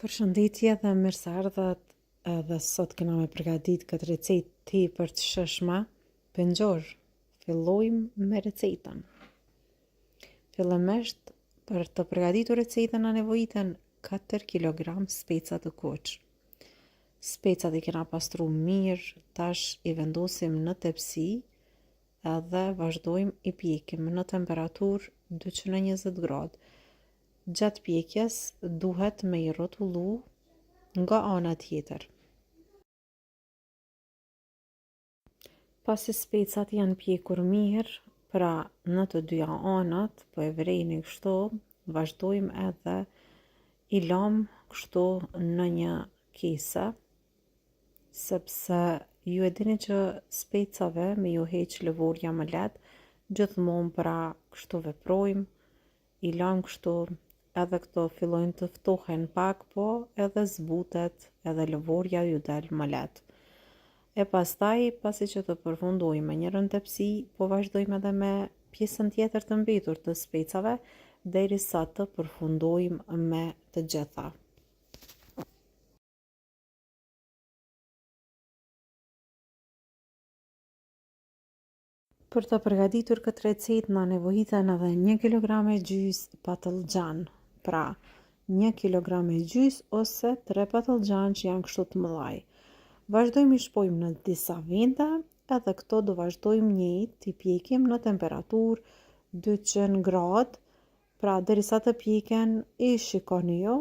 Përshëndetje dhe mirë se ardhët, edhe sot kena me përgatit këtë recetë tepër të shëshme, pëngjor. Fillojmë me recetën. Fillimisht, për të përgatitur recetën na nevojiten 4 kg speca të kuq. Specat i kena pastru mirë, tash i vendosim në tepsi edhe vazhdojmë i pjekim në temperaturë 220 gradë. Gjatë pjekjes duhet me i rrotullu nga ana tjetër. Pasi specat janë pjekur mirë, pra në të dyja anat, po e vrejni kështu, vazhdojmë edhe i lam kështu në një kese, sepse ju e dini që specave me ju heq lëvorja më lehtë, gjithmonë pra kështu veprojmë, i lam kështu, edhe këto fillojnë të ftohen pak, po edhe zbutet, edhe lëvorja ju del më lehtë. E pastaj, pasi që të përfundojmë me njërën tepsi, po vazhdojmë edhe me pjesën tjetër të mbetur të specave, derisa të përfundojmë me të gjitha. Për të përgatitur këtë recetë na nevojiten edhe 1 kg patlıcan, pra 1 kg ose 3 patlıcan që janë kështu të mëllaj. Vazhdojmë i shpojmë në disa vende, edhe këto do vazhdojmë njëjtë t'i pjekim në temperaturë 200 gradë, pra derisa të pjeken i shikoni ju,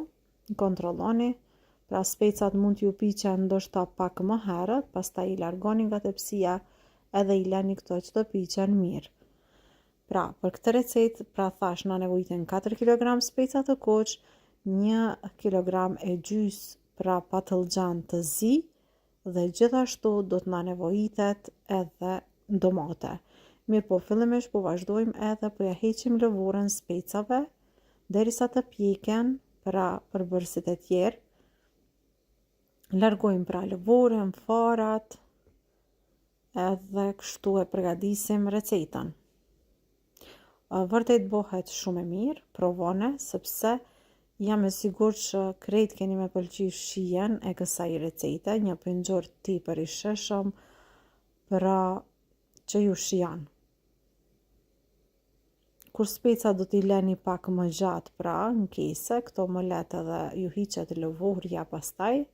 kontrolloni, pra specat mund t'ju piqen ndoshta pak më herët, pastaj i largoni nga tepsia edhe i lani këto që të piqen mirë. Pra, për këtë recetë, pra thash na nevojiten 4 kg speca të kuq, 1 kg pra patlıcan të zi, dhe gjithashtu do të na nevojitet edhe domate. Mirë po, fillimisht po vazhdojmë edhe po ja heqim lëvorën specave, derisa të pjeken, pra përbërësit e tjerë. Largojmë pra lëvorën, farat, edhe kështu e përgatisim recetën. Vërtet bëhet shumë e mirë, provone, sepse jam e sigurt që krejt keni me pëlqy shijen e kësaj recete, një pëngjor tepër i shëshëm, pra që ju shijan. Kur speca do t'i leni pak më gjatë pra në kese, këto më letë edhe ju hiqet lëvorja pastaj.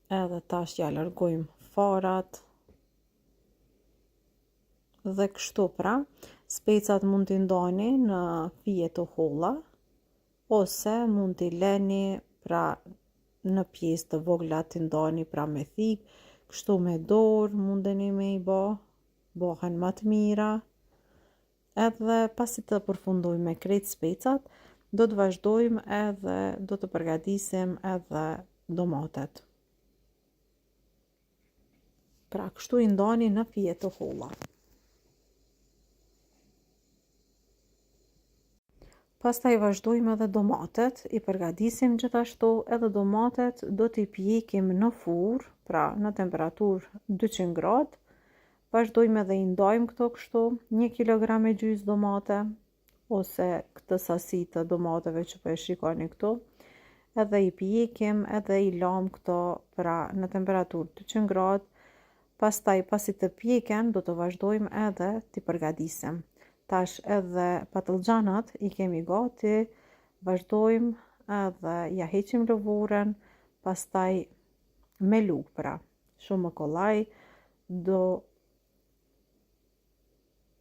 Edhe tash ja largojmë farat. Dhe kështu pra, specat mund t'i ndani në fije të holla, ose mund t'i leni pra në pjesë të vogla t'i ndani pra me thikë, kështu me dorë mundeni me i bëhen më të mira. Edhe pasi të përfundojmë me krejt specat, do të vazhdojmë edhe do të përgatisim edhe domatet. Pra kështu i ndani në fije të holla. Pastaj vazhdojmë edhe domatet, i përgatisim gjithashtu edhe domatet do t'i pjekim në furrë, pra në temperaturë 200 gradë. Vazhdojmë edhe i ndajmë këto kështu, 1 kg domate, ose këtë sasi të domateve që po e shikoni këtu, edhe i pjekim edhe i lam këto pra në temperaturë 200 gradë. Pastaj pasi të pjeken do të vazhdojmë edhe t'i përgatisim. Tash edhe patlıcanat i kemi gati, vazhdojmë edhe ja heqim lëvorën, pastaj me lugë pra, shumë më kollaj, do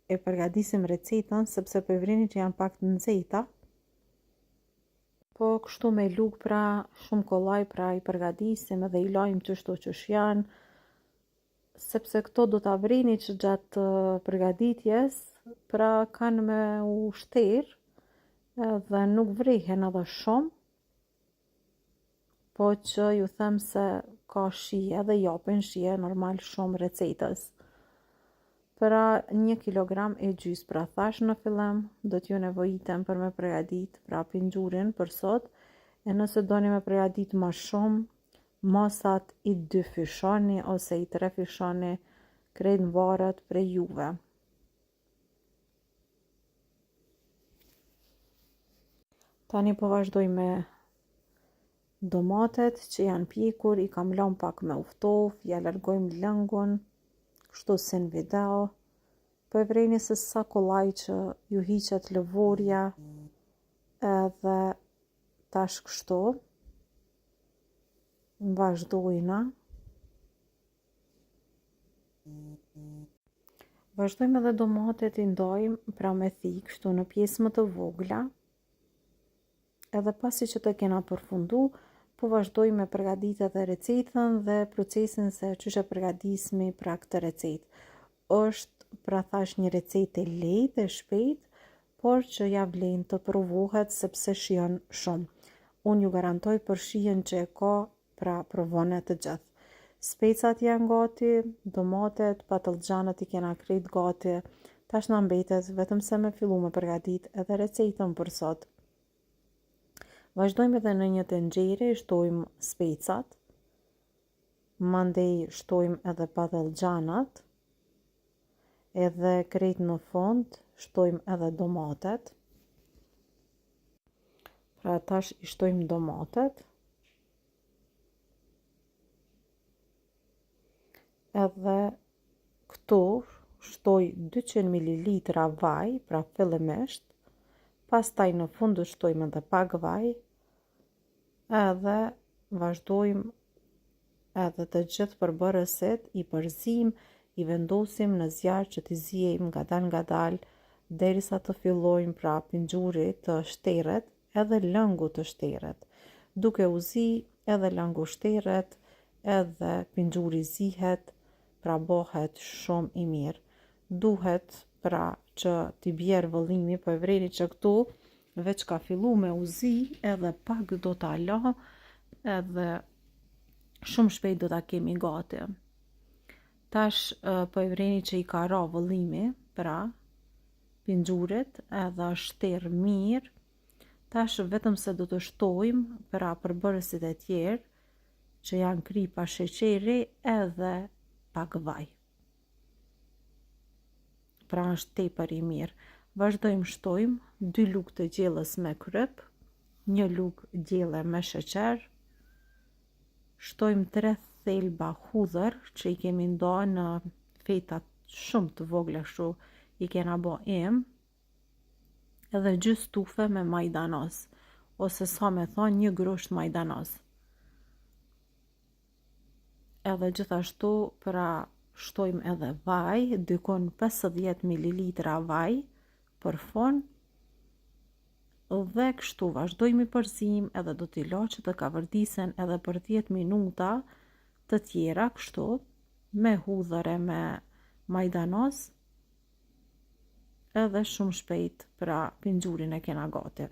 e përgatisim recetën sepse po e vrini që janë pak të nxehta. Po kështu me lugë pra, shumë kollaj pra i përgatisim edhe i lajmë qështu qësh janë, sepse këto do t'a vrini që gjatë përgatitjes, pra kanë me u shterë dhe nuk vrihen edhe shumë, po që ju them se ka shije dhe japin shije normal shumë recetës. Pra 1 kg pra thash në fillim, do t'ju nevojiten për me përgatit pra pëngjurin për sot, e nëse doni me përgatit më shumë, masat i 2 fishani ose i 3 fishani, krejt varet prej juve. Tani po vazhdoj me domatet që janë pjekur, i kam lënë pak me uftof, ja largojmë lëngun, kështu si në video. Po e vreni se sa kollaj që ju hiqet lëvorja, edhe tash kështu vazhdojna. Vazhdojmë edhe domatet i ndajmë pra me thikë kështu në pjesë më të vogla. Edhe pasi që të kena përfundu, po vazhdoj me përgadit edhe recetën dhe procesin se çysh e përgadismi pra këtë recetë. Është pra thash një recetë e lehtë e shpejt, por që ja vlen të provohet sepse shijon shumë. Unë ju garantoj për shijen që e ka, pra provone të gjithë. Specat janë gati, domatet, patlıcanët i kena krejt gati. Tash na mbetet vetëm se me fillu me përgadit edhe recetën për sot. Vazhdojmë edhe në një tenxhere, shtojmë specat, mandej shtojmë edhe patlıcanët, edhe krejt në fund shtojmë edhe domatet. Pra tash i shtojmë domatet. Edhe këtu shtoj 200 ml vaj, pra fillimisht, pastaj në fund shtojmë edhe pak vaj, edhe vazhdojmë edhe të gjithë përbërësit i përzim, i vendosim në zjarr që t'i zjejmë ngadal derisa të fillojmë pra pinxuri të shteret edhe lëngu të shteret. Duke u zi edhe lëngu shteret edhe pinxuri zihet, pra bëhet shumë i mirë. Duhet pra që t'i bjerë vëllimi, po e vreni që këtu veç ka fillu me u zi, edhe pak do t'a la, edhe shumë shpejt do t'a kemi gati. Tash po e vreni që i ka ra vëllimi, pra pinxurit, edhe shterë mirë. Tash vetëm se do të shtojmë pra përbërësit e tjerë, që janë kri pa sheqeri edhe pak vaj. Pra është tepër i mirë. Vazhdojmë shtojmë 2 lugë të gjellës me kryp, 1 lugë gjelle me sheqer, shtojmë 3 thelba hudhër që i kemi nda në feta shumë të vogla kështu i kena bo im, edhe gjys tufe me majdanoz, ose sa me thonë 1 grusht majdanoz. Edhe gjithashtu pra shtojmë edhe vaj, dykon 50 ml vaj për fon, dhe kështu vazhdojmë i përzim edhe do t'i la që të kavërdisen edhe për 10 minuta të tjera kështu, me hudhër e me majdanoz, edhe shumë shpejt pra pinxurin e kena gati.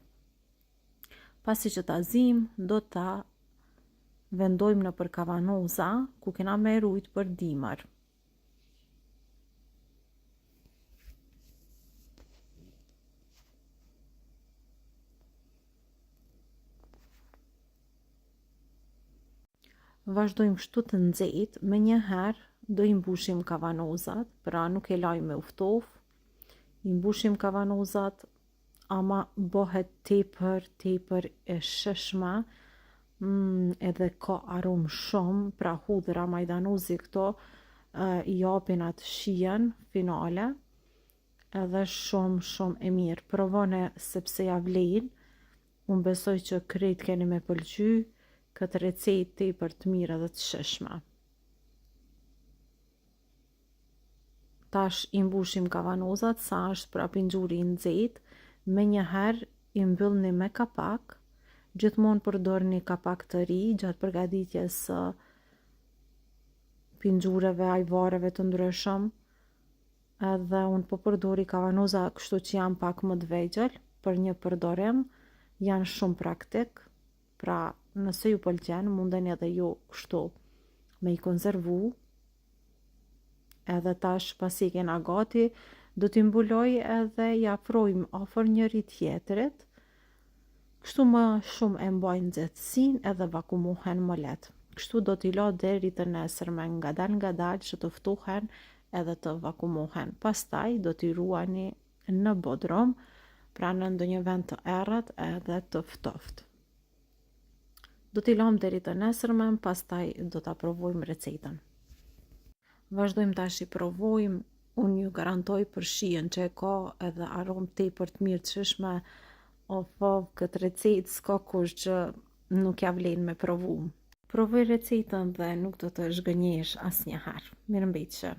Pasi që ta zim, do ta vendojmë në për kavanoza, ku kena me rujt për dimër. Vazhdojmë kështu të nxehtë, me njëherë do i mbushim kavanozat, pra nuk e lajmë me uftof, i mbushim kavanozat, ama bëhet tepër e shishme, edhe ka aromë shumë, pra hudhra majdanozi këto i japin atë shijen finale, edhe shumë e mirë. Provone sepse ja vlen, unë besoj që krejt keni me pëlqy këtë recetë tepër të mirë edhe të shishme. Tash i mbushim kavanozat sa është pra pinxuri i nxehtë, me njëherë i mbyllni me kapak, gjithmonë përdorni kapak të ri gjatë përgatitjes së pinxureve, ajvareve të ndryshëm, edhe unë po përdori kavanoza kështu që janë pak më të vegjël për një përdorim, janë shumë praktik, pra nëse ju pëlqen mundeni edhe ju kështu me i konservu, edhe tash pasi kena gati, do t'i mbuloj edhe i afrojmë afër njëri tjetrit, kështu më shumë e mbajnë nxehtësinë edhe vakumohen më lehtë. Kështu do t'i la deri të nesërme ngadal që të ftohen edhe të vakumohen. Pastaj do t'i ruani në bodrum pra në ndonjë vend të errët edhe të ftoftë. Do t'i lëm deri të nesërmen, pastaj do ta provojmë recetën. Vazhdojmë tash i provojmë. Unë ju garantoj për shijen që e ka edhe aromë tepër të mirë të shishme, këtë recetë s'ka kush që nuk ja vlen me provu. Provoj recetën dhe nuk do të zhgënjesh asnjëherë. Mirëmbëjtje.